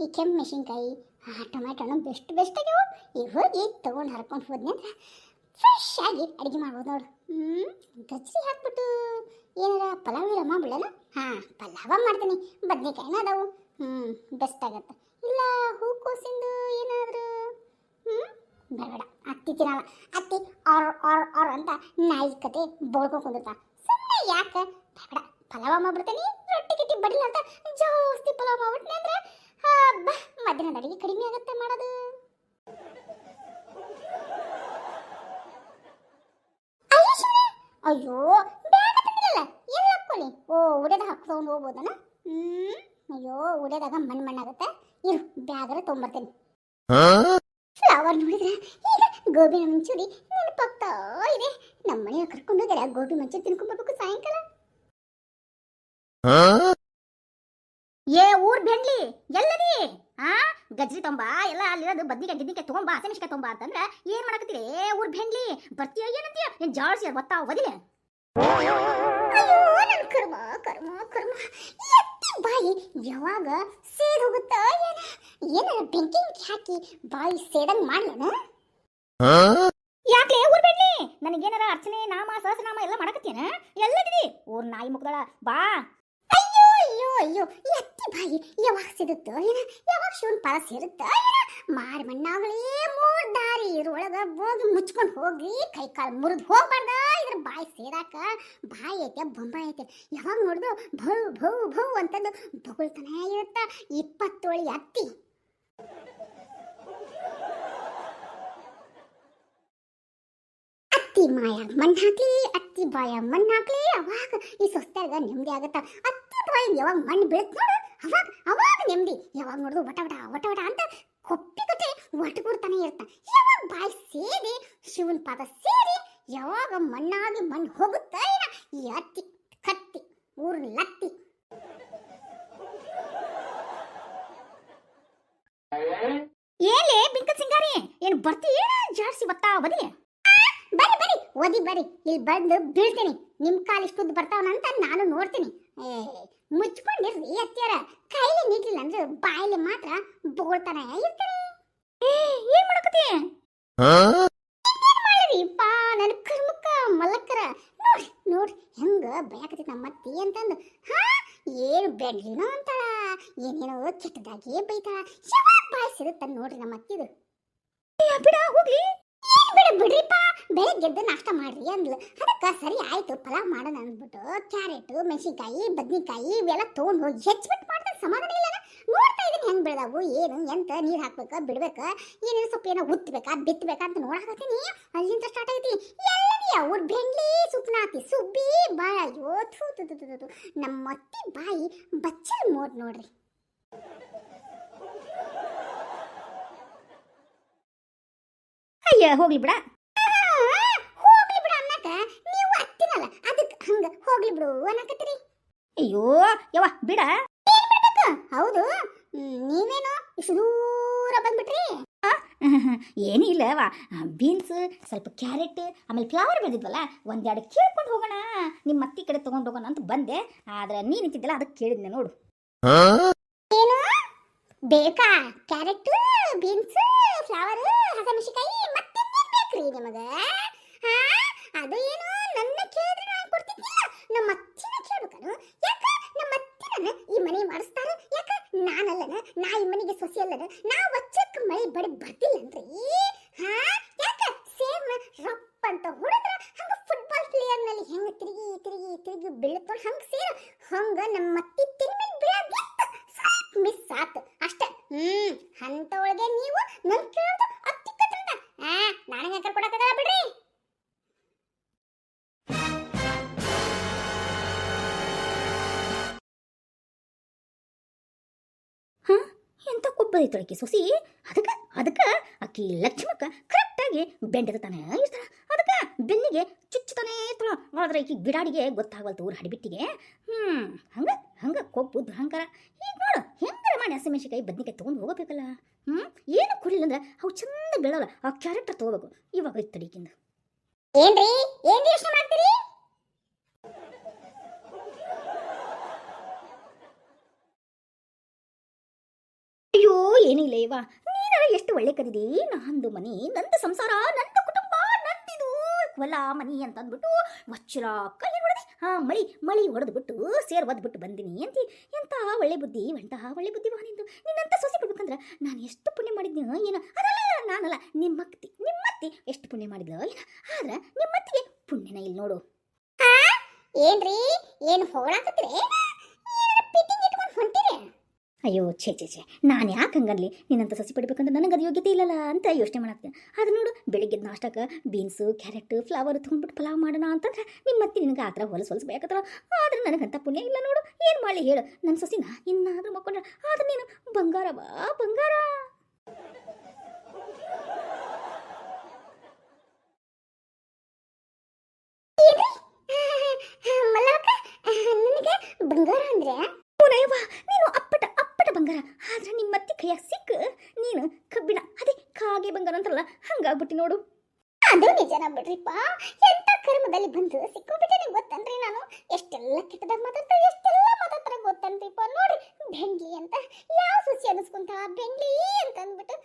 ಈ ಕೆಂಪು ಮೆಣಸಿನ್ಕಾಯಿ ಟೊಮ್ಯಾಟೊನು ಬೆಸ್ಟ್ ಆಗ್ಯಾವ. ಈಗ ಹೋಗಿ ತೊಗೊಂಡು ಹರ್ಕೊಂಡು ಹೋದ್ನಿ ಅಂದ್ರೆ ಫ್ರೆಶ್ ಆಗಿ ಅಡುಗೆ ಮಾಡ್ಬೋದು ನೋಡು. ಗಜ್ರಿ ಹಾಕ್ಬಿಟ್ಟು ಏನಾರ ಪಲಾವ್ ಇಲ್ಲ ಮಾಡ್ಬಿಡಲ್ಲ. ಹಾಂ, ಪಲಾವ ಮಾಡ್ತೀನಿ. ಬದ್ನೆಕಾಯಿನ ಅದಾವು. ಬೆಸ್ಟ್ ಆಗತ್ತೆ. ಇಲ್ಲ ಹೂಕೋಸಿಂದು ಏನಾದರೂ ಬೇಡ ಅತ್ತಿ ತಿನ್ನಲ್ಲ. ಅತ್ತಿ ಆರ್ ಅಂತ ನಾಯಿ ಕತೆ ಬೋಳ್ಕೊಂಡು ಕುಂದಿರ್ತಾ. ಸುಮ್ಮನೆ ಯಾಕೆ ಬೇಡ, ಪಲಾವ ಮಾಡ್ಬಿಡ್ತೀನಿ. ರೊಟ್ಟಿ ಗಿಟ್ಟಿ ಬಡಿಲ್ಲ ಅಂತ ಜಾಸ್ತಿ ಪಲಾವ್ ಮಾಡ್ಬಿಡ್ತೀನಿ ಅಂದ್ರೆ ಮಧ್ಯಾಹ್ನದ ಅಡಿಗೆ ಕಡಿಮೆ ಆಗುತ್ತೆ ಮಾಡೋದು. ಅಯ್ಯೋ ಬ್ಯಾಗ ತಂದಿರಲ್ಲ, ಎಲ್ಲ ಹಾಕೊಳ್ಳಿ. ಉಡೆದ ಹಾಕ್ಕೊಂಡು ಹೋಗ್ಬೋದನ? ಅಯ್ಯೋ ಉಡೆದಾಗ ಮಣ್ಣಾಗುತ್ತೆ. ಇರು ಬ್ಯಾಗರ ತೊಗೊಂಬರ್ತೇನೆ. ಫ್ಲವರ್ ನೋಡಿದ್ರೆ ಈಗ ಗೋಬಿ ಮಂಚೂರಿ ನೆನಪಾಗ್ತಾ ಇದೆ. ನಮ್ಮ ಮನೆಯ ಕರ್ಕೊಂಡು ಹೋಗ್ಯಾರ. ಗೋಬಿ ಮಂಚೂರಿ ತಿನ್ಕೊಂಡ್ಬರ್ಬೇಕು ಸಾಯಂಕಾಲ. ಏ ಊರ್ ಬೆಂಡ್ಲಿ ಎಲ್ಲದಿ ಗಜ್ರಿ ತೊಂಬ ಎಲ್ಲ ಅಲ್ಲಿರೋದು ಬದ್ನಿಕಾಯಿ ಗಿದ್ನಿಕಾಯಿ ತೊಗೊಂಬ, ಹಸಿಮೆಣಸಿಕಾಯಿ ತೊಂಬ ಅಂತಂದ್ರೆ ಏನ್ ಮಾಡಕತ್ತೀರಿ? ಊರ್ ಬೆಂಡ್ಲಿ ಬರ್ತೀಯ ಏನಂತೀಯ? ಏನ್ ಜಾಡ್ಸಿ ಗೊತ್ತಾವ ಬದಿಲೆ? ಅಯ್ಯೋ ನನ್ ಕರ್ಮ ಕರ್ಮ ಕರ್ಮ. ಎತ್ತಿ ಬಾಯಿ ಯಾವಾಗ ಸೇದ್ ಹೋಗುತ್ತ ಏನಾರ ಬೆಂಕಿ ಹಾಕಿ ಬಾಯಿ ಸೇದಂಗ್ ಮಾಡ್ಲನ? ಯಾಕ್ಲೆ ಊರ್ ಬೆಂಡ್ಲಿ ನನಗೇನಾರ ಅರ್ಚನೆ ನಾಮ ಸಹಸ್ರನಾಮ ಎಲ್ಲ ಮಾಡಕತ್ತೀನ? ಎಲ್ಲದಿದಿ ಊರ್ ನಾಯಿ ಮುಗ್ದಳ ಬಾ. ಅಯ್ಯೋ ಅಯ್ಯೋ ಅಯ್ಯೋ ಎತ್ತಿ ಬಾಯಿ ಯಾವಾಗ ಸಿಗುತ್ತೋ ಏನ, ಯಾವಾಗ ಶಿವನ್ ಪಾದ ಸೇರುತ್ತೋ ಏನ? ಮಾರಿ ಮಣ್ಣಾಗಲೇ ಮೂರ್ ದಾರಿ ಇರೊಳಗ ಹೋಗಿ ಮುಚ್ಕೊಂಡು ಹೋಗಿ ಕೈ ಕಾಲು ಮುರಿದು ಹೋಗ್ಬಾರ್ದ. ಇದ್ರ ಬಾಯಿ ಸೇರಾಕ ಬಾಯಿ ಐತೆ ಬೊಂಬಾಯಿ ಐತೆ. ಯಾವಾಗ ನೋಡಿದ್ರು ಭೌ ಭೌ ಭೌ ಅಂತಂದು ಬೊಗಳ್ತಾನೆ ಇರುತ್ತ 20 ಅತ್ತಿ. ಅತ್ತಿ ಮಾಯಾಗ ಮಣ್ಣು ಹಾಕ್ಲಿ, ಅತ್ತಿ ಬಾಯಾಗ ಮಣ್ಣು ಹಾಕ್ಲಿ, ಅವಾಗ ಈ ಸೊಸ್ತಾಗ ನೆಮ್ಮದಿ ಆಗತ್ತ. ಅತ್ತಿ ಬಾಯಿಗೆ ಯಾವಾಗ ಮಣ್ಣು ಬೀಳತ್ ನೋಡು ಅವಾಗ ಅವಾಗ ನೆಮ್ಮದಿ. ಯಾವಾಗ ನೋಡಿದ್ರು ವಟ ವಟ ವಟ ವಟ ಅಂತ ಕೊಪ್ಪಿ ಕತೆ ಒಟ್ಕೊಡ್ತಾನೆ ಇರ್ತ. ಯಾವಾಗ ಬಾಯಿ ಸೇರಿ ಶಿವನ್ ಪಾದ ಸೇರಿ ಯಾವಾಗ ಮಣ್ಣಾಗಿ ಮಣ್ಣು ಹೋಗುತ್ತ ಏನ ಈ ಅತ್ತಿ ಕತ್ತಿ ಊರ್ ಲತ್ತಿ. ಏನೇ ಬಿಂಕ ಸಿಂಗಾರಿ ಏನ್ ಬರ್ತಿ ಏನ ಜಾಡ್ಸಿ ಬತ್ತಾ ಬದಿ? ಬರಿ ಬರಿ ಓದಿ ಬರಿ, ಇಲ್ಲಿ ಬಂದು ಬೀಳ್ತೀನಿ. ನಿಮ್ ಕಾಲಿಷ್ಟುದ್ದು ಬರ್ತಾವನಂತ ನಾನು ನೋಡ್ತೀನಿ. ಮುಚ್ಕೊಂಡಿರ್ರಿ ಅತ್ಯಾರ. ಕೈಲಿ ನೀಟಿಲ್ಲ ಅಂದ್ರೆ ಬಾಯಿಲಿ ಮಾತ್ರ ಬೋಳ್ತಾನೆ ಇರ್ತಾರೆ. ಏನ್ ಮಾಡಕತ್ತಿ? ಮಾಡಿರಿಪ್ಪ ನನ್ ಕರ್ಮಕ್ಕ ಮಲಕ್ಕರ. ನೋಡ್ರಿ ನೋಡ್ರಿ ಹೆಂಗ ಬಯಕತಿ ನಮ್ಮತ್ತಿ ಅಂತಂದು. ಏನು ಬೆಡ್ಲಿನೋ ಅಂತಾಳ, ಏನೇನೋ ಕೆಟ್ಟದಾಗೆ ಬೈತಾಳ. ಯಾವಾಗ ಬಾಯಿ ಸಿರುತ್ತ ನೋಡ್ರಿ ನಮ್ಮ ಅತ್ತಿದು. ಬಿಡ ಹೋಗ್ಲಿ. ಬಿಡ ಬಿಡ್ರಿಪ್ಪ, ಬೆಳಗ್ಗೆದ್ದು ನಾಷ್ಟ ಮಾಡ್ರಿ ಅಂದ್ಲು. ಅದಕ್ಕೆ ಸರಿ ಆಯ್ತು ಪಲಾವ್ ಮಾಡೋಣ ಅಂದ್ಬಿಟ್ಟು ಕ್ಯಾರೆಟ್ ಮೆಣಸಿನ್ಕಾಯಿ ಬದ್ನಿಕಾಯಿ ಇವೆಲ್ಲ ತೊಗೊಂಡು ಹೋಗಿ ಹೆಚ್ಚಿಬಿಟ್ಟು ಮಾಡ್ತಾರೆ. ಸಮಾಧಾನ ಇಲ್ಲ. ನೋಡ್ತಾ ಇದೀನಿ ಹೆಂಗ್ ಬೆಳೆದಾವು ಏನು ಎಂತ ನೀರು ಹಾಕ್ಬೇಕ ಬಿಡ್ಬೇಕ, ಏನೇನು ಸ್ವಲ್ಪ ಏನೋ ಉತ್ಬೇಕಾ ಬಿತ್ತಬೇಕಾ ಅಂತ ನೋಡಕತ್ತೀನಿ. ಅಲ್ಲಿಂದ ಸ್ಟಾರ್ಟ್ ಆಗೈತಿ. ಎಲ್ಲದಿಯ ಊರ್ ಬೆಂಡ್ಲಿ ಸುಪ್ನಾತಿ ಸುಬ್ಬಿ ಬಾಯ್. ಅಯ್ಯೋ ಥೂ ತು ತು ತು ತು. ನಮ್ಮ ಅತ್ತಿ ಬಾಯಿ ಬಚ್ಚಲ್ ಮೋಡ್ ನೋಡ್ರಿ. ಅಯ್ಯ ಹೋಗ್ಲಿ ಬಿಡ, ಹೋಗ್ಲಿ ಬಿಡ ಅನ್ನಕ ನೀವು ಅತ್ತಿನಲ್ಲ ಅದಕ್ಕೆ ಹಂಗ ಹೋಗ್ಲಿ ಬಿಡು ಅನ್ನಕತ್ತೀರಿ. ಅಯ್ಯೋ ಯವ್ವ ಬಿಡ. ಏನ್ ಬಿಡ್ಬೇಕು? ಹೌದು ನೀವೇನು ಇಷ್ಟು ದೂರ ಬಂದ್ಬಿಟ್ರಿ? ಏನೂ ಇಲ್ಲವಾ, ಬೀನ್ಸ್ ಸ್ವಲ್ಪ ಕ್ಯಾರೆಟ್ ಆಮೇಲೆ ಫ್ಲವರ್ ಬೆಳೆದಿದ್ವಲ್ಲ ಒಂದೆರಡು ಕೇಳ್ಕೊಂಡು ಹೋಗೋಣ ನಿಮ್ಮ ಅತ್ತಿ ಕಡೆ ತಗೊಂಡು ಹೋಗೋಣ ಅಂತ ಬಂದೆ. ಆದ್ರೆ ನೀನ್ ನಿಂತಿದ್ದಲ್ಲ ಅದಕ್ಕೆ ಕೇಳಿದ್ನೆ ನೋಡು. ಏನು ಬೇಕಾ? ಕ್ಯಾರೆಟ್ ಬೀನ್ಸ್ ಫ್ಲವರ್ ಹಸಿಮೆಣಸಿನಕಾಯಿ ಮತ್ತೇನ್ ಬೇಕ್ರಿ ನಿಮಗ? ಅದು ಏನು ನನ್ನ ಕೇಳಿದ್ರೆ ನಾನು ಕೊಡ್ತಿದ್ದಿಲ್ಲ, ನಮ್ಮ ಅತ್ತಿನ ಕೇಳ್ಬೇಕನು? ಯಾಕ ನಮ್ಮ ಅತ್ತಿನ ಈ ಮನೆ ಮಾಡಿಸ್ತಾರ? ಯಾಕ ನಾನಲ್ಲನ? ನಾ ಈ ಮನೆಗೆ ಸೊಸೆ ಅಲ್ಲನ? ನಾ ವಚ್ಚಕ್ಕೆ ಮಳೆ ಬಡಿ ಬರ್ತಿಲ್ಲನ್ರಿ? ಯಾಕ ಸೇಮ್ ರಪ್ ಅಂತ ಹೊಡೆದ್ರ ಹಂಗ ಫುಟ್ಬಾಲ್ ಪ್ಲೇಯರ್ ನಲ್ಲಿ ಹೆಂಗ ತಿರುಗಿ ತಿರುಗಿ ತಿರುಗಿ ಬೀಳ್ತಾಳ ಹಂಗ ಸೇರ ಹಂಗ ನಮ್ಮ ಅತ್ತಿ ತಿನ್ಮೇಲೆ ಬೀಳಾಗಿತ್ತು. ಸ್ವಲ್ಪ ಮಿಸ್ ಆತು ಅಷ್ಟೇ. ಅಂತ ಒಳಗೆ ನೀವು ನನ್ ಕೇಳ್ದು ಅತ್ತಿ ಕತ್ತಂತ ನನಗೆ ಯಾಕೆ ಕೊಡಕ್ಕಾಗಲ್ಲ ಬಿಡ್ರಿ. ಎಂತ ಕೊಬ್ಬರೈತಳಕಿ ಸೊಸಿ. ಅದಕ್ಕೆ ಅಕ್ಕಿ ಲಕ್ಷ್ಮಕ್ಕ ಕರೆಕ್ಟಾಗಿ ಬೆಂಡತಾನೆ ಇರ್ತಾಳ. ಅದಕ್ಕೆ ಬೆನ್ನಿಗೆ ಚುಚ್ಚುತ್ತಾನೆ ಇರ್ತಾಳ. ಆದ್ರೆ ಈಕಿ ಗಿಡಾಡಿಗೆ ಗೊತ್ತಾಗವಲ್ತು ಊರು ಹಡಿಬಿಟ್ಟಿಗೆ. ಹಂಗ ಕೊಬ್ಬು ದುರಂಕಾರ. ಈಗ ನೋಡು ಹೆಂಗಾರ ಮಾಡಿ ಹಸಿಮೆಣಸಿನಕಾಯಿ ಬದ್ನಿಕಾಯಿ ತೊಗೊಂಡು ಹೋಗಬೇಕಲ್ಲ. ಏನು ಕೊಡಲಿಲ್ಲ ಅಂದ್ರೆ ಅವು ಚಂದ ಬೆಳವಲ್ಲ. ಆ ಕ್ಯಾರೆಕ್ಟರ್ ತೊಗೋಬೇಕು. ಇವಾಗ ಐತೆ ತಡಿಕಿಂದ. ಏನ್ರಿ ಏನ್ ಯೋಚನೆ ಮಾಡ್ತೀರಿ? ಅಯ್ಯೋ ಏನಿಲ್ಲ ಇವ ನೀನಾರ ಎಷ್ಟು ಒಳ್ಳೆ ಕದಿದಿ. ನಂದು ಮನಿ, ನಂದು ಸಂಸಾರ, ನಂದು ಕುಟುಂಬ, ನಂದಿದು ಹೊಲ ಮನಿ ಅಂತ ಅಂದ್ಬಿಟ್ಟು ವಚ್ಚರ ಕೈ ಹೊಡೆದಿ. ಮಳಿ ಹೊಡೆದ್ಬಿಟ್ಟು ಸೇರ್ ಒದ್ಬಿಟ್ಟು ಬಂದಿನಿ ಅಂತಿ. ಎಂಥ ಒಳ್ಳೆ ಬುದ್ಧಿ, ಎಂತಹ ಒಳ್ಳೆ ಬುದ್ಧಿ ನಿಂದು. ನಿನ್ನಂತ ಸೊಸೆ ಬಿಡ್ಬೇಕಂದ್ರೆ ನಾನು ಎಷ್ಟು ಪುಣ್ಯ ಮಾಡಿದ್ನಿ ಏನು. ಅದಲ್ಲ ನಾನಲ್ಲ, ನಿಮ್ಮತ್ತಿ ಎಷ್ಟು ಪುಣ್ಯ ಮಾಡಿದ್ಲು ಏನು. ಆದ್ರೆ ನಿಮ್ಮತ್ತಿಗೆ ಪುಣ್ಯನ ಇಲ್ಲಿ ನೋಡು. ಏನ್ರಿ ಏನು ಹೊಗಳಾಕತ್ರಿ? ಪಿಟಿಂಗ್ ಇಟ್ಕೊಂಡು ಹೊಂಟಿರಿ? ಅಯ್ಯೋ ಛೇ ನಾನು ಯಾಕೆ ಹಂಗನ್ಲಿ. ನಿನ್ನಂತ ಸಸಿ ಪಡಿಬೇಕಂದ್ರೆ ನನಗೆ ಅದು ಯೋಗ್ಯತೆ ಇಲ್ಲಲ್ಲ ಅಂತ ಯೋಚನೆ ಮಾಡಾಕ್ತೀನಿ. ಅದು ನೋಡು, ಬೆಳಿಗ್ಗೆ ನಾಷ್ಟಕ್ಕೆ ಬೀನ್ಸು, ಕ್ಯಾರೆಟ್, ಫ್ಲವರ್ ತೊಗೊಂಡ್ಬಿಟ್ಟು ಪಲಾವ್ ಮಾಡೋಣ ಅಂತಂದ್ರೆ ನಿಮ್ಮತ್ತಿ ನಿನಗೆ ಆ ಥರ ಹೊಲಸು ಬೇಕತ್ತಲ್ಲ. ಆದ್ರೆ ನನಗಂತ ಪುಣ್ಯ ಇಲ್ಲ ನೋಡು. ಏನು ಮಾಡಲಿ ಹೇಳು. ನನ್ನ ಸೊಸಿನ ಇನ್ನಾದ್ರೂ ಮಕ್ಕೊಂಡ್ರೆ ಆದ್ರೆ ನೀನು ಬಂಗಾರವಾ ಬಂಗಾರ. ಬಂಗಾರ ಅಂದ್ರೆ ನೀನು ಅಪ್ಪಟ ಬಂಗಾರ. ಆದ್ರೆ ನಿಮ್ಮತ್ತಿ ಕೈಯಾಗ ಸಿಕ್ಕ ನೀನು ಕಬ್ಬಿಣ, ಅದೇ ಕಾಗೆ ಬಂಗಾರ ಅಂತಾರಲ್ಲ ಹಂಗಾಗ್ಬಿಟ್ಟು ನೋಡು. ಅದು ನಿಜನ ಬಿಡ್ರಿಪ್ಪ. ಎಂತ ಕರ್ಮದಲ್ಲಿ ಬಂದು ಸಿಕ್ಕೋಬಿಟ್ಟೆ. ನಿಮ್ಗೆ ಗೊತ್ತನ್ರಿ ನಾನು ಎಷ್ಟೆಲ್ಲ ಕೆಟ್ಟದಾಗ ಮಾತಾಡ್ತಾರೆ, ಎಷ್ಟೆಲ್ಲ ಮಾತಾಡ್ತಾರೆ ಗೊತ್ತನ್ರಿಪ್ಪ. ನೋಡ್ರಿ ಬೆಂಗ್ಲಿ ಅಂತ ಯಾವ ಸುಸಿ ಅನಿಸ್ಕೊಂತ ಬೆಂಗ್ಲಿ ಅಂತ ಅಂದ್ಬಿಟ್ಟು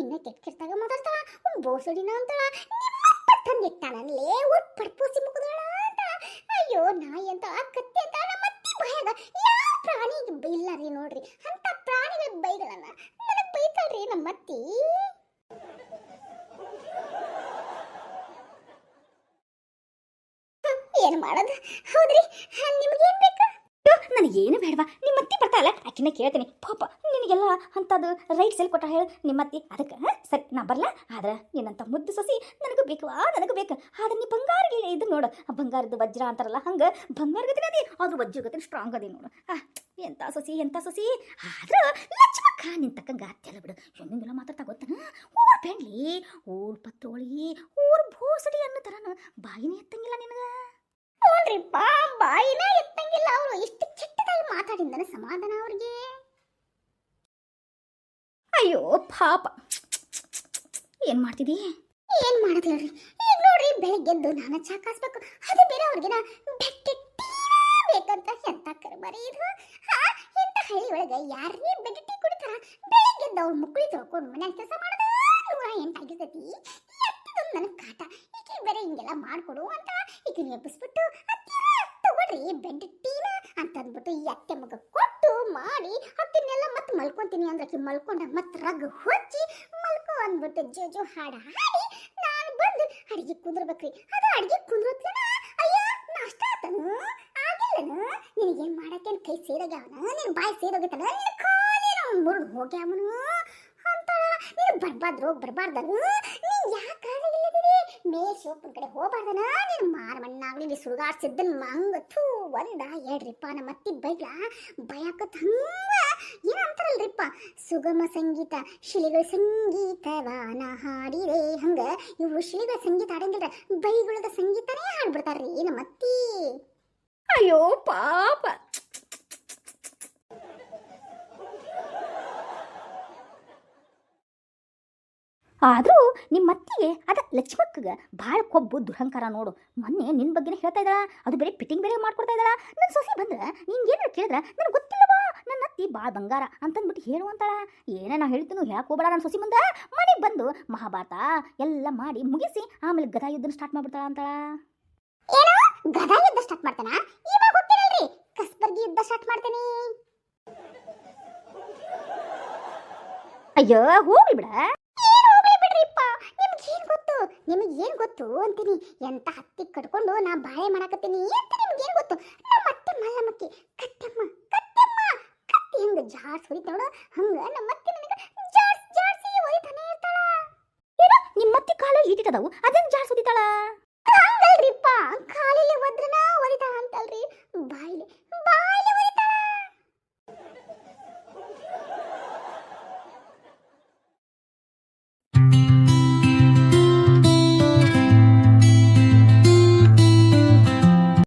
ಇನ್ನ ಕೆಟ್ಟಾಗ ಮಾತಾಡ್ತಾಳ. ಬೋಸಡಿನ ಅಂತಾಳ. ನಿಮ್ಮಪ್ಪ ತಂದಿಟ್ಟಾನಲ್ಲೇ ಒಟ್ಟು ಪಡ್ಪೋಸಿ ಮುಖದಳ ಅಂತ. ಅಯ್ಯೋ ನಾಯಿ ಅಂತ ಕತ್ತೆ ಅಂತ ನಮ್ಮತ್ತಿ ಭಯದ ಯಾವ ಪ್ರಾಣಿಗೆ ಇಲ್ಲ ರೀ. ನೋಡ್ರಿ ಅಂತ ಪ್ರಾಣಿಗಳ ಬೈಗಳನ್ನ ನನಗೆ ಬೈತಾಳ್ರಿ ನಮ್ಮತ್ತಿ. ಏನು ಮಾಡೋದು? ಹೌದ್ರಿ, ನಿಮ್ಗೇನು ಬೇಕು? ನನಗೇನು ಬೇಡವಾ. ನಿಮ್ಮತ್ತಿ ಬರ್ತಾಳ, ಆಕಿನ ಕೇಳ್ತೀನಿ. ಪಾಪ ನಿನಗೆಲ್ಲ ಅಂಥದ್ದು ರೈಟ್ ಸೆಲ್ ಕೊಟ್ಟ ಹೇಳು ನಿಮ್ಮತ್ತಿ. ಅದಕ್ಕೆ ಸರಿ ನಾ ಬರಲ್ಲ. ಆದ್ರೆ ನಿನ್ನಂಥ ಮುದ್ದು ಸೊಸಿ ನನಗೂ ಬೇಕವಾ, ನನಗೂ ಬೇಕು. ಆದ್ರೆ ನೀ ಬಂಗಾರ ಇದು ನೋಡು, ಬಂಗಾರದ ವಜ್ರ ಅಂತಾರಲ್ಲ ಹಂಗೆ ಬಂಗಾರ ಗತಿನ ಅದಿ, ಆದ್ರೂ ವಜ್ರ ಗತಿನ ಸ್ಟ್ರಾಂಗ್ ಅದಿ ನೋಡು. ಎಂಥ ಸೊಸಿ. ಆದ್ರೆ ಲಕ್ಷ್ಮಕ್ಕ ನಿನ್ ತಕ್ಕಂಗ ಅತ್ತೆಲ್ಲ ಬಿಡು. ಹೆಂಗೆಲ್ಲ ಮಾತಾಡ್ತಾ ಗೊತ್ತನ. ಊರ್ ಬೆಂಡ್ಲಿ, ಊರ್ ಪತ್ರೋಳಿ, ಊರ್ ಭೋಸಡಿ ಅನ್ನೋ ಥರನ ಬಾಯಿನೇ ಎತ್ತಂಗಿಲ್ಲ ನಿನಗ. ನೋಡ್ರಿಪ್ಪ, ಬಾಯಿನ ಎತ್ತಂಗಿಲ್ಲ. ಅವರು ಎಷ್ಟು ಕೆಟ್ಟದಾಗಿ ಮಾತಾಡಿಂದನ ಸಮಾಧಾನ ಅವ್ರಿಗೆ. ಅಯ್ಯೋ ಪಾಪ, ಏನ್ ಮಾಡ್ತಿದಿ? ಏನ್ ಮಾಡೋದು ಹೇಳ್ರಿ. ಈಗ ನೋಡ್ರಿ, ಬೆಳಗ್ಗೆದ್ದು ನಾನು ಚಾ ಕಾಸ್ಬೇಕು, ಅದು ಬೇರೆ ಅವ್ರಿಗೆನ ಬೆಟ್ಟಿ ಬೇಕಂತ. ಎಂತ ಕರ್ಬರಿ ಇದು. ಎಂತ ಹಳ್ಳಿ ಒಳಗೆ ಯಾರೇ ಬೆಟ್ಟಿ ಕುಡಿತಾರ? ಬೆಳಗ್ಗೆದ್ದು ಅವ್ರು ಮುಕ್ಕಳಿ ತೊಳ್ಕೊಂಡು ಮನ್ಯಾಗ ಕೆಲಸ ಮಾಡೋದು 108 ಆಗಿರ್ತೈತಿ. ಎತ್ತದೊಂದು ನನಗೆ ಕಾಟ. ಈಕೆ ಬೇರೆ ಹಿಂಗೆಲ್ಲ ಮಾಡ್ಕೊಡು ಅಂತ ಈಕೆ ಎಬ್ಬಿಸ್ಬಿಟ್ಟು ತಗೊಳ್ರಿ ಬೆಡ್ ಟೀನ ಅಂತ ಅಂದ್ಬಿಟ್ಟು ಈ ಅತ್ತೆ ಮಗ ಕೊಟ್ಟು ಮಾಡಿ ಹತ್ತಿನೆಲ್ಲ ಮತ್ತೆ ಮಲ್ಕೊಂತೀನಿ ಅಂದ್ರೆ ಆಕೆ ಮಲ್ಕೊಂಡ ಮತ್ತೆ ರಗ್ ಹೊಚ್ಚಿ ಮಲ್ಕೊ ಅಂದ್ಬಿಟ್ಟು ಜೋಜೋ ಹಾಡು ಹಾಡಿ ನಾನು ಬಂದು ಅಡಿಗೆ ಕುಂದ್ರಬೇಕ್ರಿ. ಅದು ಅಡಿಗೆ ಕುಂದ್ರತ್ಲನ ಅಯ್ಯ ನಾಷ್ಟ ಆತನು ಆಗಿಲ್ಲನು. ನಿನಗೇನು ಮಾಡಕ್ಕೇನು ಕೈ ಸೇರಾಗ್ಯಾವನ, ನಿನ್ನ ಬಾಯಿ ಸೇರೋಗತ್ತನ, ನಿನ್ನ ಕಾಲೇನು ಮುರಿದು ಹೋಗ್ಯಾವನು ಅಂತ. ನೀನು ಬರಬಾರ್ದನು. ನೀನು ಯಾಕೆ ಇಲ್ಲದಿರಿ ಮೇಲ್ ಸೋಪನ ಕಡೆ ಹೋಗ್ಬಾರ್ದನ. ನೀನು ಮಾರಮಣ್ಣಾಗ್ಲಿ ನೀ ಸುಡುಗಾಡ್ಸಿದ್ದನ್ ಮಂಗತ್ತು ಒಂದ ಹೇಳ್ರಿಪ್ಪ. ನಮ್ಮ ಅತ್ತಿ ಬೈಗ್ಲ ಭಯಕತ್ ಹಂಗ ಏನಂತಾರಲ್ರಿಪ್ಪ, ಸುಗಮ ಸಂಗೀತ ಶಿಲೆಗಳ ಸಂಗೀತವಾನ ಹಾಡಿದೆ ಹಂಗ. ಇವು ಶಿಲೆಗಳ ಸಂಗೀತ ಆಡಂಗಿಲ್ಲ, ಬೈಗುಳದ ಸಂಗೀತನೇ ಹಾಡ್ಬಿಡ್ತಾರ್ರಿ ನಮ್ಮ ಅತ್ತಿ. ಅಯ್ಯೋ ಪಾಪ. ಆದರೂ ನಿಮ್ಮ ಅತ್ತಿಗೆ ಅದ ಲಕ್ಷ್ಮಕ್ಕಗೆ ಭಾಳ ಕೊಬ್ಬು ದುರಹಂಕಾರ ನೋಡು. ಮೊನ್ನೆ ನಿನ್ನ ಬಗ್ಗೆನೇ ಹೇಳ್ತಾ ಇದ್ದಾಳ, ಅದು ಬೇರೆ ಫಿಟ್ಟಿಂಗ್ ಬೇರೆ ಮಾಡ್ಕೊಡ್ತಾ ಇದ್ದಾಳ. ನನ್ನ ಸೊಸೆ ಬಂದ್ರೆ ನಿಂಗೇನಾರು ಕೇಳಿದ್ರೆ ನನಗೆ ಗೊತ್ತಿಲ್ಲವಾ ನನ್ನ ಅತ್ತಿ ಭಾಳ ಬಂಗಾರ ಅಂತಂದ್ಬಿಟ್ಟು ಹೇಳುವಂತಾಳ. ಏನೇ ನಾ ಹೇಳ್ತೀನಿ ಹೇಳಕ್ಕೆ ಹೋಗ್ಬೇಡ. ನನ್ನ ಸೊಸೆ ಮುಂದೆ ಮನೆಗೆ ಬಂದು ಮಹಾಭಾರತ ಎಲ್ಲ ಮಾಡಿ ಮುಗಿಸಿ ಆಮೇಲೆ ಗದಾ ಯುದ್ಧನ ಸ್ಟಾರ್ಟ್ ಮಾಡ್ಬಿಡ್ತಾಳ ಅಂತಾಳ. ಏನು ಗದಾ ಯುದ್ಧ ಸ್ಟಾರ್ಟ್ ಮಾಡ್ತಾನ? ಇವಾಗ ಹೋಗ್ತೀರಲ್ರಿ, ಕಸ್ಬರ್ಗಿ ಯುದ್ಧ ಸ್ಟಾರ್ಟ್ ಮಾಡ್ತೀನಿ. ಅಯ್ಯೋ ಹೋಗ್ಲಿ ಬಿಡ. ನಿಮಗೇನು ಗೊತ್ತು ಅಂತೀನಿ. ಎಂತ ಹತ್ತಿ ಕಟ್ಕೊಂಡು ನಾ ಬಾಳೆ ಮಾಡಾಕತ್ತೀನಿ ಅಂತ ನಿಮ್ಗೇನು ಗೊತ್ತು? ನಮ್ಮ ಅತ್ತೆ ಮಲ್ಲಮ್ಮಕ್ಕಿ ಕತ್ತೆಮ್ಮ ಕತ್ತಿ ಹಂಗ ಜಾಡ್ಸ್ ಹೊಡಿತಾಳ. ಹಂಗ ನಮ್ಮ ಅತ್ತೆ ನನಗೆ ಜಾಡ್ಸಿ ಹೊಡಿತಾನೆ ಇರ್ತಾಳ. ಏನ ನಿಮ್ಮತ್ತಿ ಕಾಲು ಈಟಿಟದವು ಅದೇನು ಜಾಡ್ಸ್ ಹೊಡಿತಾಳ? ಹಂಗಲ್ರಿಪ್ಪ, ಕಾಲಿಗೆ ಒದ್ರನ ಹೊಡಿತಾಳ ಅಂತಲ್ರಿ, ಬಾಯಿಲೆ